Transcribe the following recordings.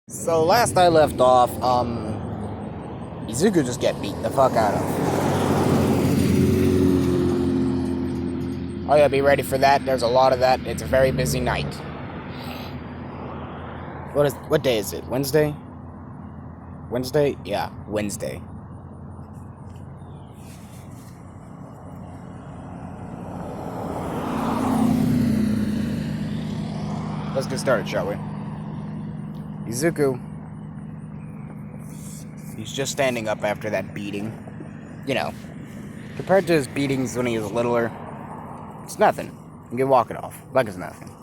So last I left off, Izuku just get beat the fuck out of. Oh yeah, be ready for that. There's a lot of that. It's a very busy night. What day is it? Wednesday? Wednesday? Yeah, Wednesday. Let's get started, shall we? Izuku. He's just standing up after that beating. You know, compared to his beatings when he was littler, it's nothing. You can walk it off like it's nothing.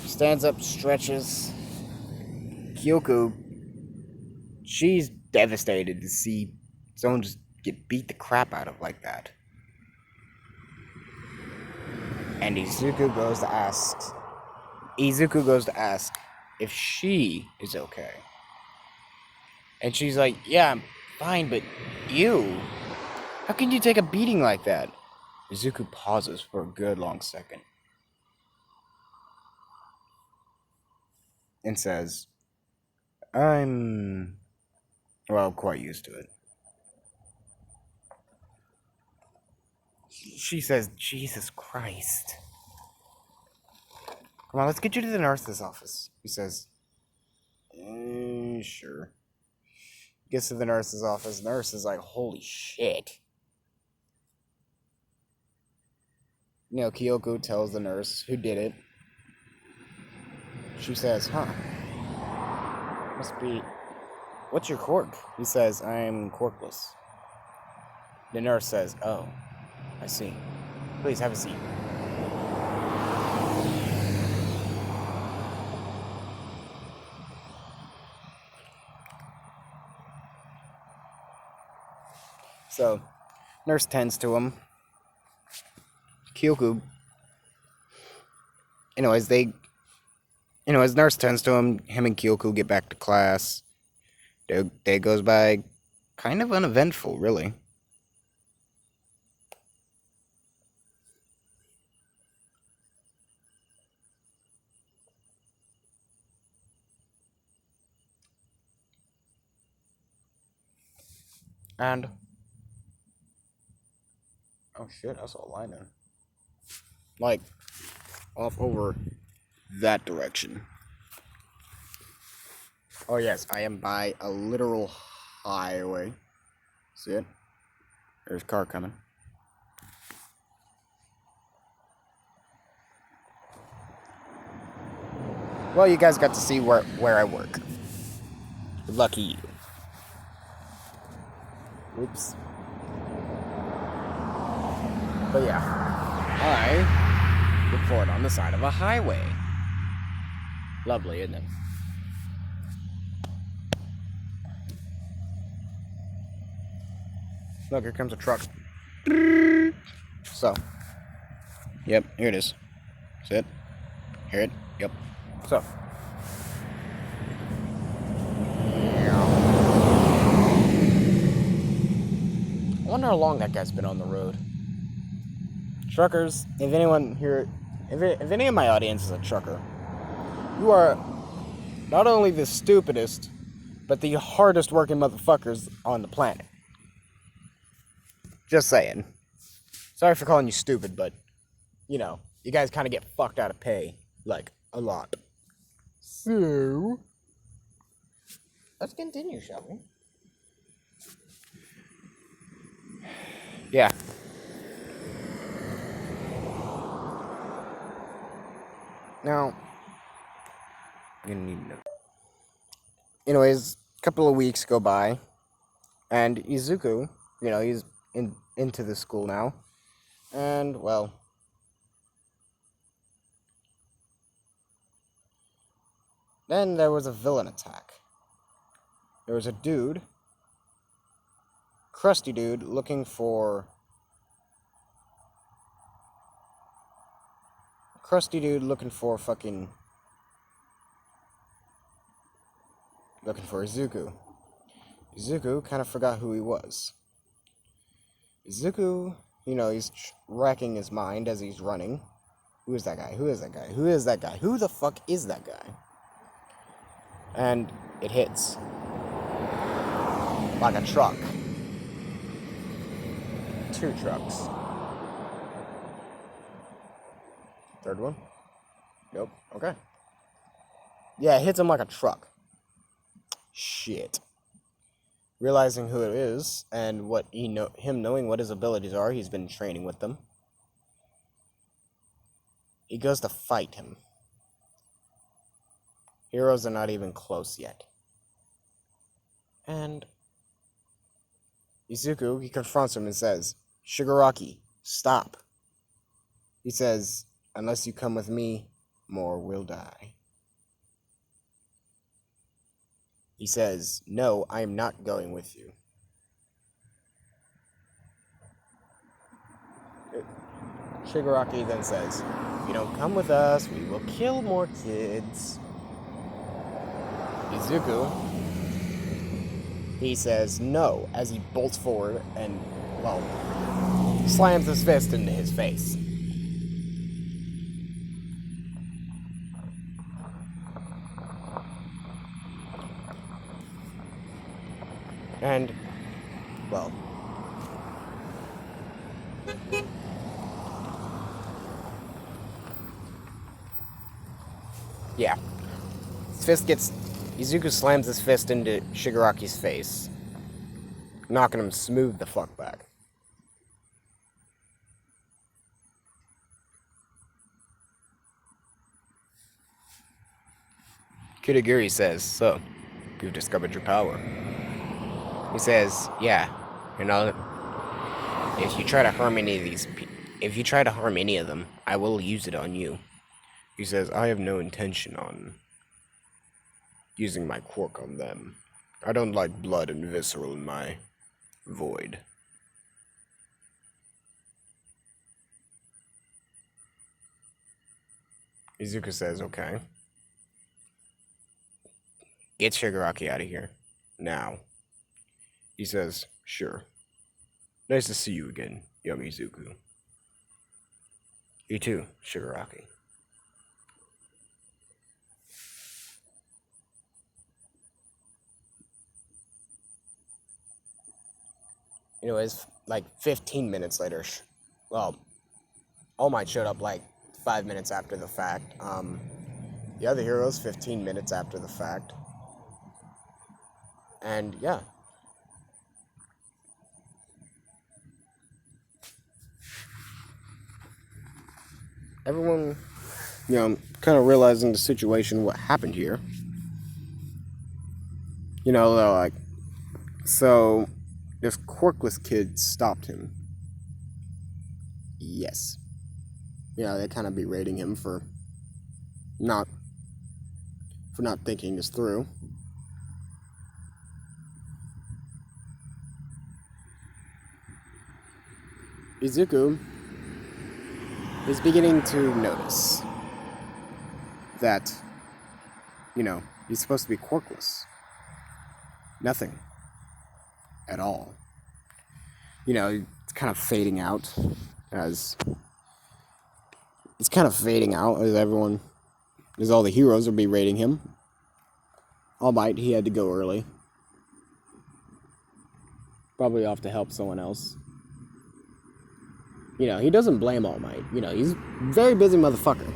Stands up, stretches. Kyoku, she's devastated to see someone just get beat the crap out of like that. And Izuku goes to ask if she is okay. And she's like, yeah, I'm fine, but you? How can you take a beating like that? Izuku pauses for a good long second. And says, I'm, well, quite used to it. She says, Jesus Christ. Come on, let's get you to the nurse's office. He says, sure. Gets to the nurse's office. Nurse is like, holy shit. You know, Kyoko tells the nurse who did it. She says, must be, what's your quirk? He says, I'm quirkless. The nurse says, oh, I see. Please have a seat. So, nurse tends to him. Kyoko. Anyways, nurse tends to him. Him and Kyoko get back to class. Day goes by kind of uneventful, really. And oh shit, I saw a line there. Like, off over that direction. Oh yes, I am by a literal highway. See it? There's a car coming. Well, you guys got to see where I work. Lucky you. Oops. But yeah, I record on the side of a highway. Lovely, isn't it? Look, here comes a truck. So, yep, here it is. See it? Hear it? Yep. So. I wonder how long that guy's been on the road. Truckers, if anyone here, if any of my audience is a trucker, you are not only the stupidest, but the hardest working motherfuckers on the planet. Just saying. Sorry for calling you stupid, but, you know, you guys kind of get fucked out of pay, like, a lot. So, let's continue, shall we? Yeah. Now, I'm gonna need to know. Anyways, a couple of weeks go by, and Izuku, you know, he's into the school now, and, well, then there was a villain attack. There was a dude, crusty dude, looking for Izuku. Izuku kind of forgot who he was. Izuku, you know, he's racking his mind as he's running. Who is that guy? Who is that guy? Who is that guy? Who the fuck is that guy? And it hits. Like a truck. 2 trucks. Third one? Nope. Okay. Yeah, it hits him like a truck. Shit. Realizing who it is and what him knowing what his abilities are, he's been training with them. He goes to fight him. Heroes are not even close yet. And Izuku, he confronts him and says, "Shigaraki, stop." He says, "Unless you come with me, more will die." He says, "No, I am not going with you." Shigaraki then says, "If you don't come with us, we will kill more kids." Izuku, he says no as he bolts forward and, well, slams his fist into his face. And, well, yeah. Izuku slams his fist into Shigaraki's face, knocking him smooth the fuck back. Kitagiri says, "So, you've discovered your power." He says, "Yeah, if you try to harm any of them, I will use it on you." He says, "I have no intention on using my quirk on them. I don't like blood and visceral in my void." Izuku says, "Okay. Get Shigaraki out of here. Now." He says, "Sure. Nice to see you again, young Izuku." "You too, Shigaraki." Anyways, like 15 minutes later, well, All Might showed up like 5 minutes after the fact. The other heroes, 15 minutes after the fact. And yeah. Everyone, kind of realizing the situation, what happened here. They're like, so this quirkless kid stopped him. Yes. They kind of berating him for not thinking this through. Izuku is beginning to notice that, he's supposed to be quirkless. Nothing. At all. It's kind of fading out as all the heroes are berating him. All Might, he had to go early. Probably off to help someone else. He doesn't blame All Might. He's a very busy motherfucker.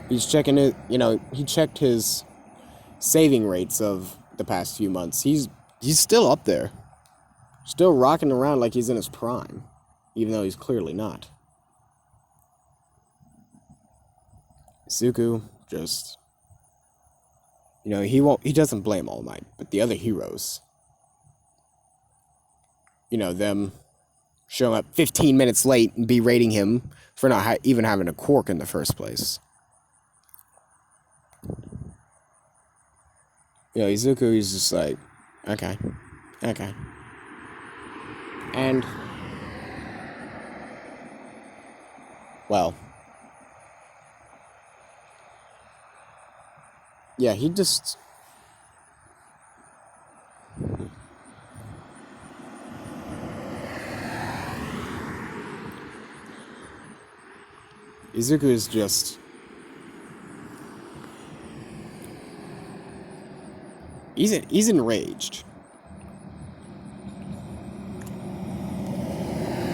He's checking it, he checked his saving rates of the past few months. He's still up there. Still rocking around like he's in his prime. Even though he's clearly not. Izuku just, he doesn't blame All Might, but the other heroes, them showing up 15 minutes late and berating him for not even having a quirk in the first place. Izuku, he's just like, okay. And, well, yeah, he just, Izuku is just... He's enraged.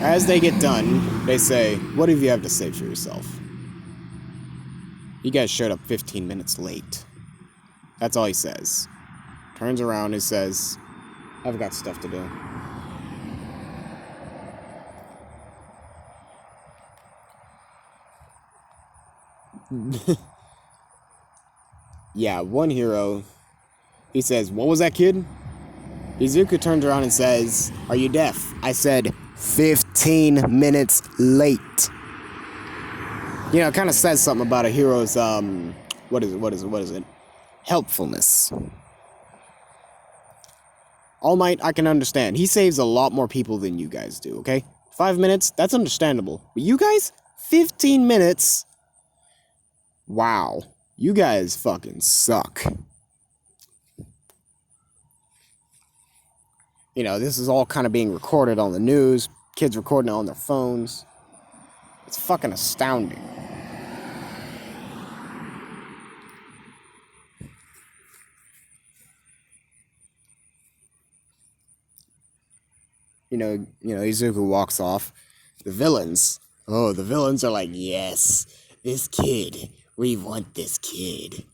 As they get done, they say, "What do you have to say for yourself? You guys showed up 15 minutes late." That's all he says. Turns around and says, "I've got stuff to do." Yeah, one hero, he says, "What was that, kid?" Izuku turns around and says, "Are you deaf?" I said, 15 minutes late. You know, it kind of says something about a hero's, what is it? Helpfulness. All Might, I can understand. He saves a lot more people than you guys do, okay? 5 minutes, that's understandable. But you guys, 15 minutes? Wow. You guys fucking suck. You know, this is all kind of being recorded on the news. Kids recording it on their phones. It's fucking astounding. You know, Izuku walks off. The villains are like, "Yes, this kid. We want this kid."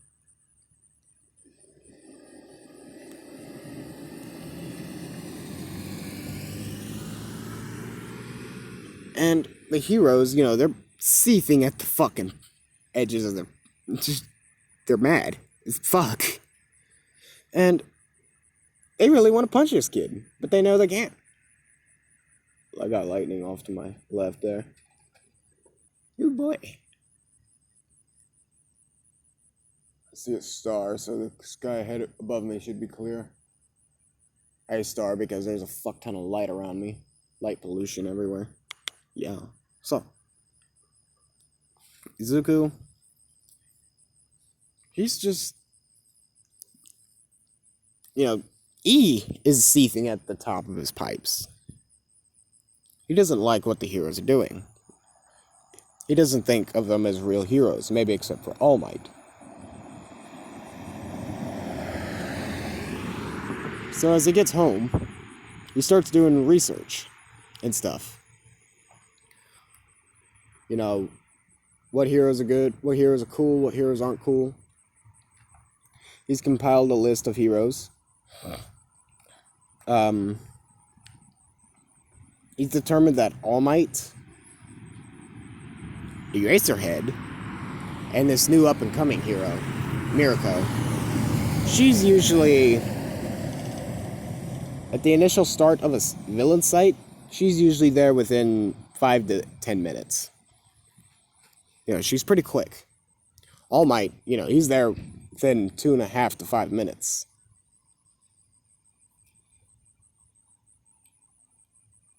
And the heroes, you know, they're seething at the fucking edges of they're mad as fuck. And they really want to punch this kid, but they know they can't. I got lightning off to my left there. Good boy. I see a star, so the sky ahead above me should be clear. A star because there's a fuck ton of light around me. Light pollution everywhere. Yeah. So, Izuku, he's just, you know, E is seething at the top of his pipes. He doesn't like what the heroes are doing. He doesn't think of them as real heroes, maybe except for All Might. So as he gets home, he starts doing research and stuff. You know, what heroes are good, what heroes are cool, what heroes aren't cool. He's compiled a list of heroes. He's determined that All Might, Eraserhead, and this new up-and-coming hero, Mirko, she's usually, at the initial start of a villain site, she's usually there within 5 to 10 minutes. You know, she's pretty quick. All Might, you know, he's there within 2.5 to 5 minutes.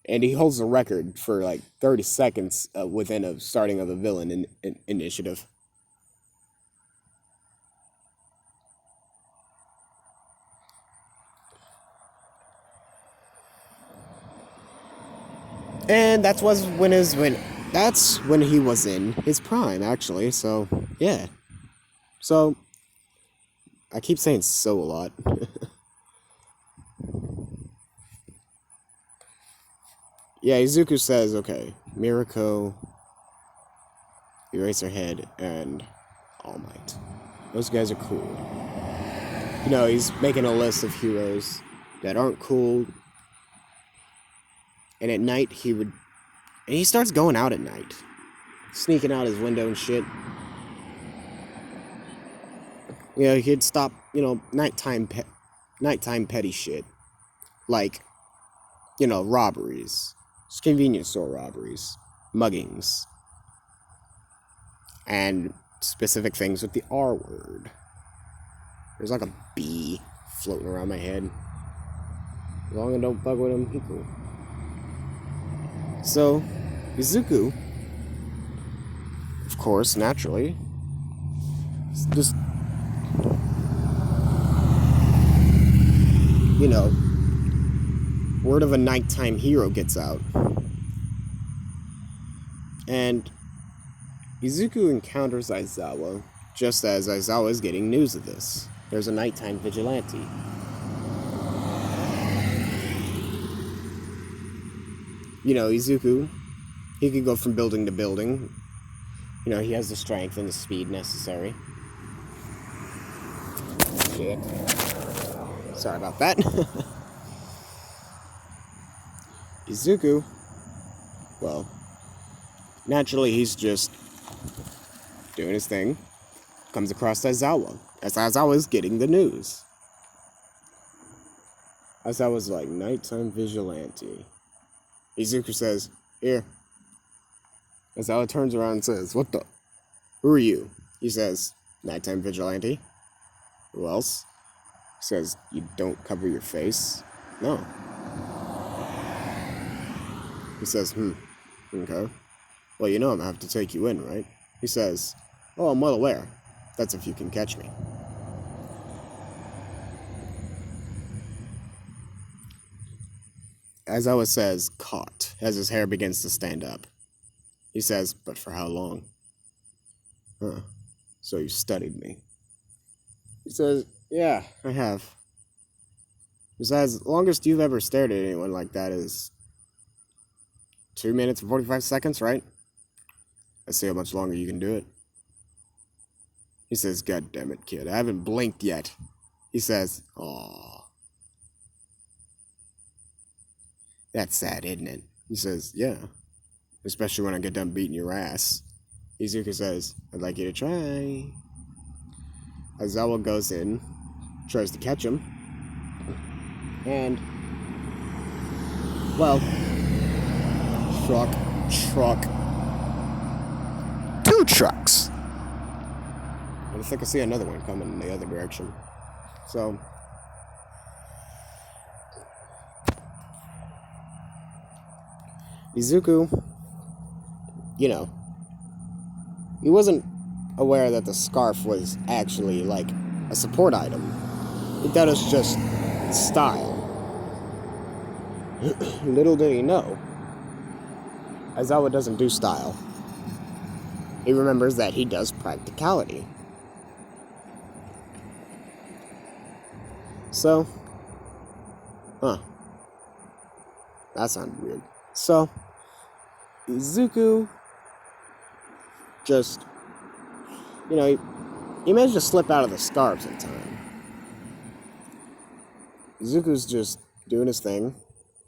And he holds the record for like 30 seconds within a starting of a villain initiative. And that's when he was in his prime, actually. So yeah. So I keep saying "so" a lot. Yeah, Izuku says, okay, Mirko, Eraserhead, and All Might. Those guys are cool. You know, he's making a list of heroes that aren't cool. And at night, he starts going out at night. Sneaking out his window and shit. You know, he'd stop, you know, nighttime petty shit. Like, you know, robberies. Convenience store robberies. Muggings. And specific things with the R word. There's like a bee floating around my head. As long as I don't bug with him, he cool. So, Izuku, of course, naturally, just, you know, word of a nighttime hero gets out. And Izuku encounters Aizawa just as Aizawa is getting news of this. There's a nighttime vigilante. Izuku, he could go from building to building. He has the strength and the speed necessary. Shit. Sorry about that. Izuku, well, naturally he's just doing his thing. Comes across Aizawa, as Aizawa's getting the news. Aizawa's like, nighttime vigilante. Izuku says, here. Aizawa turns around and says, what the? Who are you? He says, nighttime vigilante. Who else? He says, you don't cover your face? No. He says, okay. Well, I'm gonna have to take you in, right? He says, oh, I'm well aware. That's if you can catch me. Aizawa says, caught, as his hair begins to stand up. He says, but for how long? Huh. So you studied me. He says, yeah, I have. Besides, the longest you've ever stared at anyone like that is 2 minutes and 45 seconds, right? Let's see how much longer you can do it. He says, God damn it, kid, I haven't blinked yet. He says, aw. That's sad, isn't it? He says, yeah. Especially when I get done beating your ass. Izuku says, I'd like you to try. Aizawa goes in, tries to catch him. And, well, truck. 2 trucks! And I think I see another one coming in the other direction. So, Izuku, he wasn't aware that the scarf was actually, like, a support item. He thought it was just style. Little did he know, Aizawa doesn't do style. He remembers that he does practicality. So, that sounded weird. So, Izuku just, he managed to slip out of the scarves in time. Izuku's just doing his thing,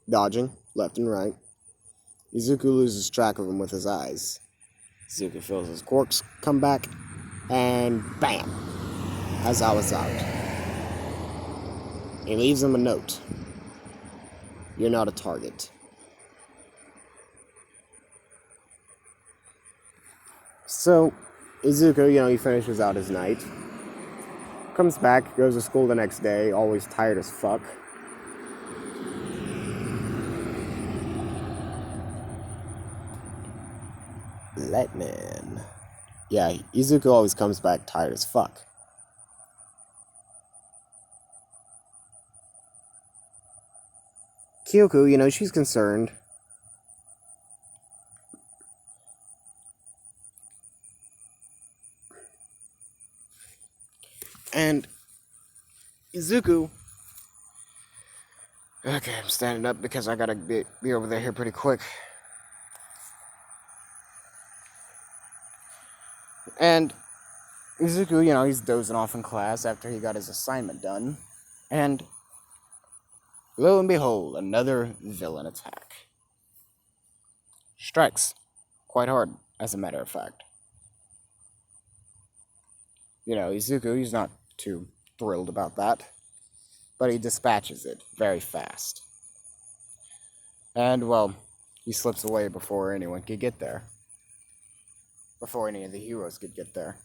dodging left and right. Izuku loses track of him with his eyes. Izuku feels his quirks come back, and bam! Aizawa's out. He leaves him a note. You're not a target. So, Izuku, he finishes out his night. Comes back, goes to school the next day, always tired as fuck. Lightman. Yeah, Izuku always comes back tired as fuck. Kyoko, she's concerned. And Izuku... Okay, I'm standing up because I gotta be over there here pretty quick. And Izuku, he's dozing off in class after he got his assignment done. And lo and behold, another villain attack. Strikes quite hard, as a matter of fact. Izuku, he's not too thrilled about that, but he dispatches it very fast. And, well, he slips away before anyone could get there. Before any of the heroes could get there.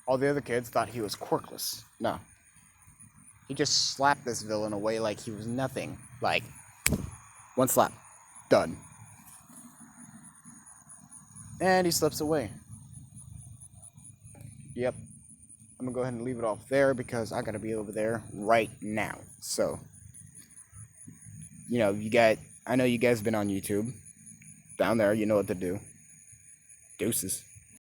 All the other kids thought he was quirkless. No. He just slapped this villain away like he was nothing. Like, one slap. Done. And he slips away. Yep. I'm gonna go ahead and leave it off there because I gotta be over there right now. So, you got I know you guys have been on YouTube. Down there, you know what to do. Deuces.